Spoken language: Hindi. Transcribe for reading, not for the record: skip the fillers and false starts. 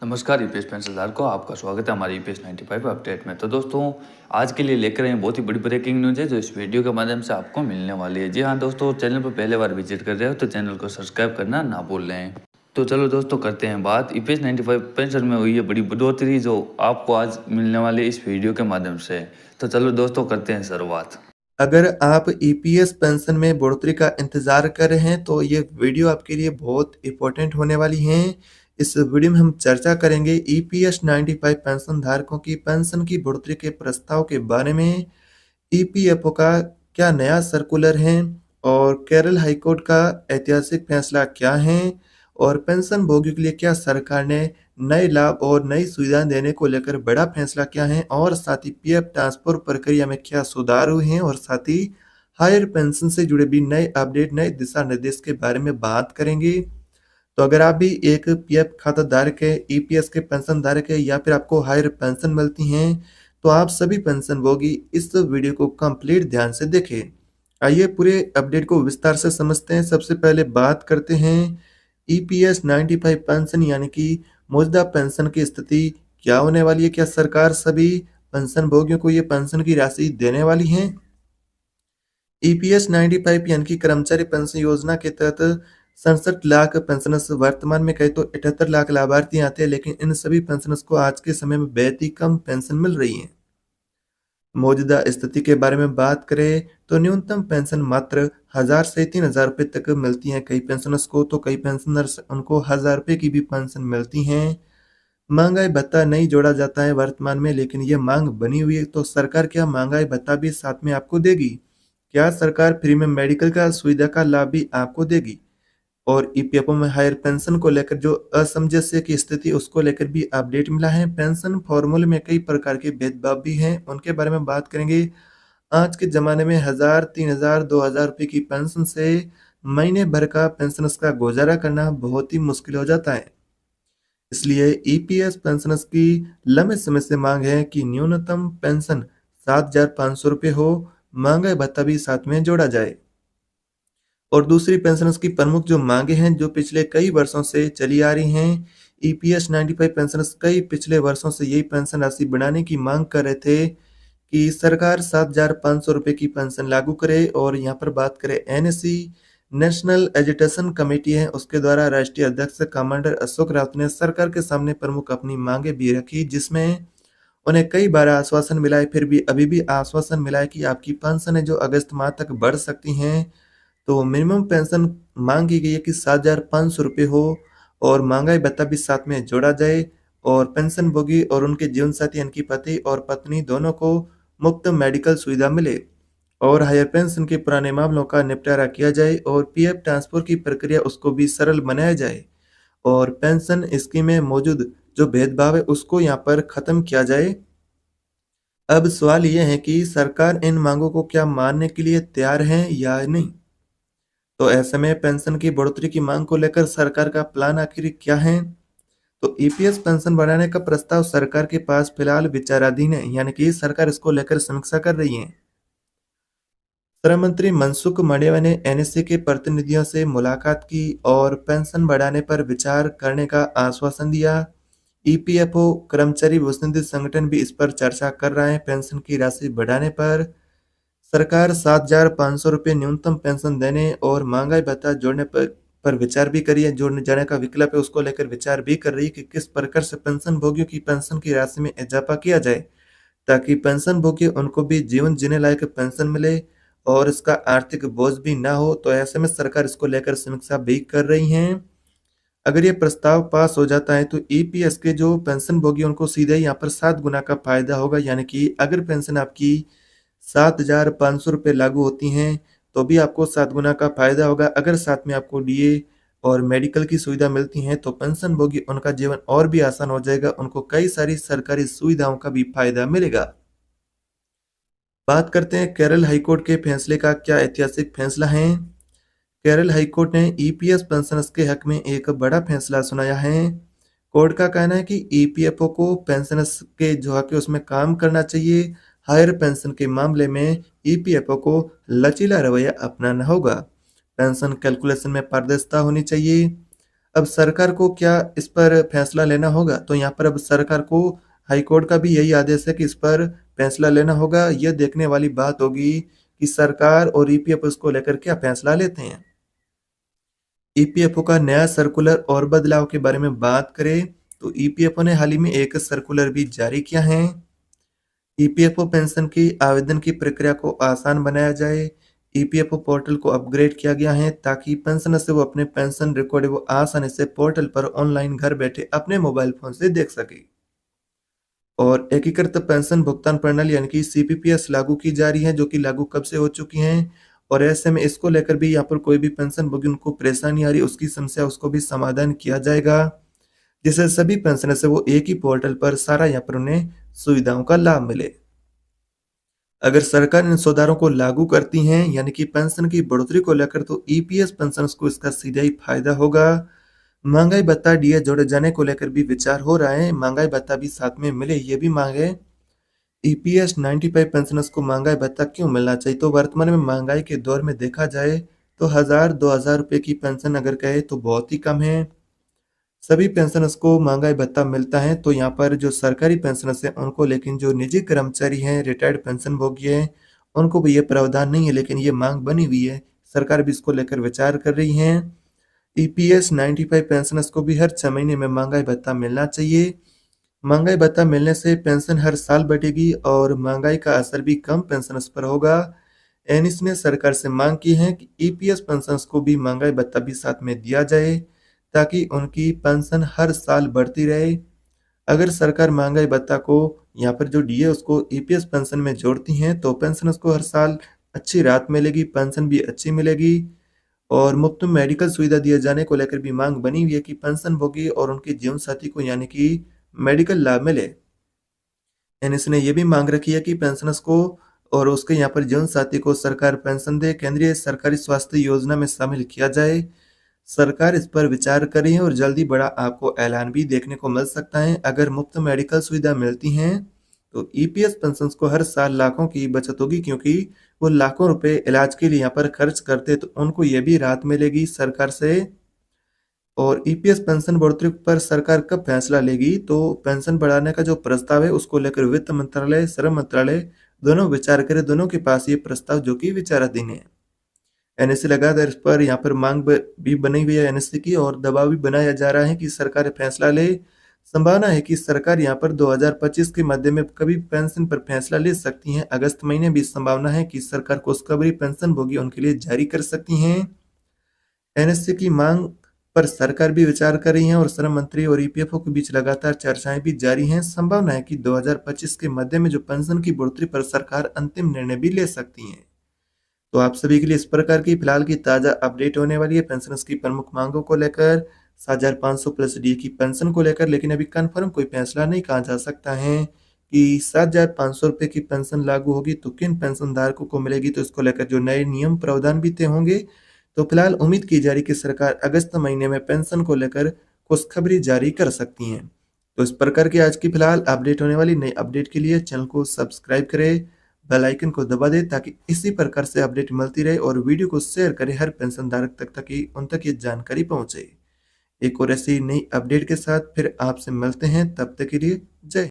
नमस्कार ईपीएस पेंशनधारकों को आपका स्वागत है हमारे ईपीएस 95 अपडेट में। तो दोस्तों आज के लिए लेकर आए हैं बहुत ही बड़ी ब्रेकिंग न्यूज़ है जो इस वीडियो के माध्यम से आपको मिलने वाली है। जी हाँ दोस्तों, चैनल पर पहले बार विजिट कर रहे हो तो चैनल को सब्सक्राइब करना ना भूलें। तो चलो दोस्तों करते हैं बात ईपीएस 95 पेंशन में हुई है बड़ी बढ़ोतरी जो आपको आज मिलने वाली है इस वीडियो के माध्यम से। तो चलो दोस्तों करते हैं शुरुआत। अगर आप ईपीएस पेंशन में बढ़ोतरी का इंतज़ार कर रहे हैं तो ये वीडियो आपके लिए बहुत इम्पोर्टेंट होने वाली है। इस वीडियो में हम चर्चा करेंगे ईपीएस 95 पेंशन धारकों की पेंशन की बढ़ोतरी के प्रस्ताव के बारे में। ईपीएफओ का क्या नया सर्कुलर है और केरल हाईकोर्ट का ऐतिहासिक फैसला क्या है और पेंशन भोगियों के लिए क्या सरकार ने नए लाभ और नई सुविधाएं देने को लेकर बड़ा फैसला क्या है और साथ ही पीएफ ट्रांसफर प्रक्रिया में क्या सुधार हुए हैं और साथ ही हायर पेंशन से जुड़े भी नए अपडेट नए दिशा निर्देश के बारे में बात करेंगे। तो अगर आप भी एक पीएफ खाता धारक है, ईपीएस के पेंशन धारक है या फिर आपको हायर पेंशन मिलती हैं तो आप सभी पेंशन भोगी इस वीडियो को कंप्लीट ध्यान से देखें। आइए पूरे अपडेट को विस्तार से समझते हैं। सबसे पहले बात करते हैं ईपीएस 95 पेंशन यानी कि मौजूदा पेंशन की स्थिति क्या होने वाली है। क्या सरकार सभी पेंशन भोगियों को ये पेंशन की राशि देने वाली है। ईपीएस 95 यानी कि कर्मचारी पेंशन योजना के तहत 67 लाख पेंशनर्स वर्तमान में कहे तो 78 लाख लाभार्थी आते हैं, लेकिन इन सभी पेंशनर्स को आज के समय में बेहद ही कम पेंशन मिल रही है। मौजूदा स्थिति के बारे में बात करें तो न्यूनतम पेंशन मात्र 1000 से 3000 रुपये तक मिलती है कई पेंशनर्स को, तो कई पेंशनर्स उनको 1000 रुपये की भी पेंशन मिलती हैं। महंगाई भत्ता नहीं जोड़ा जाता है वर्तमान में, लेकिन ये मांग बनी हुई है। तो सरकार क्या महंगाई भत्ता भी साथ में आपको देगी? क्या सरकार फ्री में मेडिकल का सुविधा का लाभ भी आपको देगी? और ईपीएफओ में हायर पेंशन को लेकर जो असमंजस्य की स्थिति उसको लेकर भी अपडेट मिला है। पेंशन फॉर्मूले में कई प्रकार के भेदभाव भी हैं, उनके बारे में बात करेंगे। आज के ज़माने में 1000, 3000, 2000 रुपये की पेंशन से महीने भर का पेंशनर्स का गुजारा करना बहुत ही मुश्किल हो जाता है। इसलिए ईपीएस पेंशनर्स की लंबे समय से मांग है कि न्यूनतम पेंशन 7500 रुपये हो, महंगाई भत्ता भी साथ में जोड़ा जाए। और दूसरी पेंशनर्स की प्रमुख जो मांगे हैं जो पिछले कई वर्षों से चली आ रही हैं, ईपीएस 95 पेंशनर्स कई पिछले वर्षों से यही पेंशन राशि बढ़ाने की मांग कर रहे थे कि सरकार 7500 रुपये की पेंशन लागू करे। और यहाँ पर बात करें एनएससी नेशनल एजुटेशन कमेटी है उसके द्वारा राष्ट्रीय अध्यक्ष कमांडर अशोक राउत ने सरकार के सामने प्रमुख अपनी मांगे भी रखी, जिसमें उन्हें कई बार आश्वासन मिला है, फिर भी अभी भी आश्वासन मिला है कि आपकी पेंशन है जो अगस्त माह तक बढ़ सकती हैं। तो मिनिमम पेंशन मांग की गई है कि 7500 रुपये हो और महंगाई भत्ता भी साथ में जोड़ा जाए और पेंशन भोगी और उनके जीवन साथी यानी कि पति और पत्नी दोनों को मुफ्त मेडिकल सुविधा मिले और हायर पेंशन के पुराने मामलों का निपटारा किया जाए और पीएफ ट्रांसफर की प्रक्रिया उसको भी सरल बनाया जाए और पेंशन स्कीम में मौजूद जो भेदभाव है उसको यहाँ पर खत्म किया जाए। अब सवाल ये है कि सरकार इन मांगों को क्या मानने के लिए तैयार है या नहीं। तो ऐसे में पेंशन की बढ़ोतरी की मांग को लेकर सरकार का प्लान आखिर क्या है। तो ईपीएस पेंशन बढ़ाने का प्रस्ताव सरकार के पास फिलहाल विचाराधीन है, यानी कि सरकार इसको लेकर समीक्षा कर रही है। श्रम मंत्री मनसुख मांडविया ने एनएससी के प्रतिनिधियों से मुलाकात की और पेंशन बढ़ाने पर विचार करने का आश्वासन दिया। ईपीएफओ कर्मचारी भविष्य संगठन भी इस पर चर्चा कर रहा है। पेंशन की राशि बढ़ाने पर सरकार 7500 रुपये न्यूनतम पेंशन देने और महंगाई भत्ता जोड़ने पर विचार भी करिए, जोड़ने जाने का विकल्प है उसको लेकर विचार भी कर रही है कि किस प्रकार से पेंशन भोगियों की पेंशन की राशि में इजाफा किया जाए ताकि पेंशन भोगी उनको भी जीवन जीने लायक पेंशन मिले और इसका आर्थिक बोझ भी ना हो। तो ऐसे में सरकार इसको लेकर समीक्षा भी कर रही है। अगर ये प्रस्ताव पास हो जाता है तो ईपीएस के जो पेंशन भोगी उनको सीधे यहाँ पर 7 गुना का फायदा होगा, यानी कि अगर पेंशन आपकी 7500 रुपये लागू होती हैं तो भी आपको 7 गुना का फायदा होगा। अगर साथ में आपको डीए और मेडिकल की सुविधा मिलती हैं तो पेंशन भोगी उनका जीवन और भी आसान हो जाएगा, उनको कई सारी सरकारी सुविधाओं का भी फायदा मिलेगा। बात करते हैं केरल हाईकोर्ट के फैसले का क्या ऐतिहासिक फैसला है। केरल हाईकोर्ट ने ईपीएस पेंशनर्स के हक में एक बड़ा फैसला सुनाया है। कोर्ट का कहना है कि ईपीएफओ को पेंशनर्स के जो हक है उसमें काम करना चाहिए। हायर पेंशन के मामले में ईपीएफओ को लचीला रवैया अपनाना होगा। पेंशन कैलकुलेशन में पारदर्शिता होनी चाहिए। अब सरकार को क्या इस पर फैसला लेना होगा? तो यहाँ पर अब सरकार को हाई कोर्ट का भी यही आदेश है कि इस पर फैसला लेना होगा। यह देखने वाली बात होगी कि सरकार और ईपीएफओ इसको लेकर क्या फैसला लेते हैं। ईपीएफओ का नया सर्कुलर और बदलाव के बारे में बात करें तो ईपीएफओ ने हाल ही में एक सर्कुलर भी जारी किया है। ईपीएफओ पेंशन की आवेदन की प्रक्रिया को आसान बनाया जाए। ईपीएफओ पोर्टल को अपग्रेड किया गया है ताकि पेंशनर से वो अपने पेंशन रिकॉर्ड वो आसानी से पोर्टल पर ऑनलाइन घर बैठे अपने मोबाइल फोन से देख सके। और एकीकृत पेंशन भुगतान प्रणाली यानी कि सीपीपीएस लागू की जा रही है, जो कि लागू कब से हो चुकी हैं। और ऐसे में इसको लेकर भी यहाँ पर कोई भी पेंशन भोगी उनको परेशानी आ रही उसकी समस्या उसको भी समाधान किया जाएगा, जिससे सभी पेंशनर से वो एक ही पोर्टल पर सारा यहाँ पर उन्हें सुविधाओं का लाभ मिले। अगर सरकार इन सुधारों को लागू करती है यानी कि पेंशन की बढ़ोतरी को लेकर, तो ईपीएस पेंशनर्स को इसका सीधा ही फायदा होगा। महंगाई भत्ता डीए जोड़े जाने को लेकर भी विचार हो रहा है, महंगाई भत्ता भी साथ में मिले ये भी मांग है। ईपीएस 95 पेंशनर्स को महंगाई भत्ता क्यों मिलना चाहिए? तो वर्तमान में महंगाई के दौर में देखा जाए तो 1000-2000 रुपए की पेंशन अगर कहे तो बहुत ही कम है। सभी पेंशनर्स को महंगाई भत्ता मिलता है, तो यहाँ पर जो सरकारी पेंशनर्स हैं उनको, लेकिन जो निजी कर्मचारी हैं, रिटायर्ड पेंशन भोगी हैं, उनको भी ये प्रावधान नहीं है, लेकिन ये मांग बनी हुई है। सरकार भी इसको लेकर विचार कर रही है। ईपीएस 95 पेंशनर्स को भी हर 6 महीने में महंगाई भत्ता मिलना चाहिए। महंगाई भत्ता मिलने से पेंशन हर साल बढ़ेगी और महंगाई का असर भी कम पेंशनर्स पर होगा। एनिस ने सरकार से मांग की है कि ईपीएस पेंशनर्स को भी महंगाई भत्ता भी साथ में दिया जाए ताकि उनकी पेंशन हर साल बढ़ती रहे। अगर सरकार महंगाई भत्ता को यहाँ पर जो डीए उसको ईपीएस पेंशन में जोड़ती हैं तो पेंशनर्स को हर साल अच्छी राहत मिलेगी, पेंशन भी अच्छी मिलेगी। और मुफ्त में मेडिकल सुविधा दिए जाने को लेकर भी मांग बनी हुई है कि पेंशन भोगी और उनके जीवन साथी को यानी कि मेडिकल लाभ मिले। एनएस ने यह भी मांग रखी है कि पेंशनर्स को और उसके यहाँ पर जीवन साथी को सरकार पेंशन दे, केंद्रीय सरकारी स्वास्थ्य योजना में शामिल किया जाए। सरकार इस पर विचार कर रही है और जल्दी बड़ा आपको ऐलान भी देखने को मिल सकता है। अगर मुफ्त मेडिकल सुविधा मिलती हैं तो ईपीएस पेंशन को हर साल लाखों की बचत होगी, क्योंकि वो लाखों रुपए इलाज के लिए यहाँ पर खर्च करते, तो उनको ये भी राहत मिलेगी सरकार से। और ईपीएस पेंशन बढ़ोतरी पर सरकार कब फैसला लेगी? तो पेंशन बढ़ाने का जो प्रस्ताव है उसको लेकर वित्त मंत्रालय, श्रम मंत्रालय दोनों विचार करें। दोनों के पास ये प्रस्ताव जो कि विचाराधीन है। एनएससी लगातार इस पर यहाँ पर मांग भी बनी हुई है एनएससी की, और दबाव भी बनाया जा रहा है कि सरकार फैसला ले। संभावना है कि सरकार यहाँ पर 2025 के मध्य में कभी पेंशन पर फैसला ले सकती है। अगस्त महीने भी संभावना है कि सरकार खुशखबरी पेंशन भोगी उनके लिए जारी कर सकती हैं। एनएससी की मांग पर सरकार भी विचार कर रही है और श्रम मंत्री और ईपीएफओ के बीच लगातार चर्चाएं भी जारी हैं। संभावना है कि 2025 के मध्य में जो पेंशन की बढ़ोतरी पर सरकार अंतिम निर्णय भी ले सकती है। तो आप सभी के लिए इस प्रकार की फिलहाल की ताजा अपडेट होने वाली है पेंशनर्स की प्रमुख मांगों को लेकर, 7,500 प्लस डी की पेंशन को लेकर। लेकिन अभी कंफर्म कोई फैसला नहीं कहा जा सकता है कि 7,500 रुपए की पेंशन लागू होगी तो किन पेंशन धारकों को मिलेगी। तो इसको लेकर जो नए नियम प्रावधान भी तय होंगे। तो फिलहाल उम्मीद की जा रही कि सरकार अगस्त महीने में पेंशन को लेकर खुशखबरी जारी कर सकती हैं। तो इस प्रकार की आज की फिलहाल अपडेट होने वाली नई अपडेट के लिए चैनल को सब्सक्राइब करें, बेल आइकन को दबा दें ताकि इसी प्रकार से अपडेट मिलती रहे, और वीडियो को शेयर करें हर पेंशन धारक तक ताकि उन तक ये जानकारी पहुंचे। एक और ऐसी नई अपडेट के साथ फिर आपसे मिलते हैं, तब तक के लिए जय।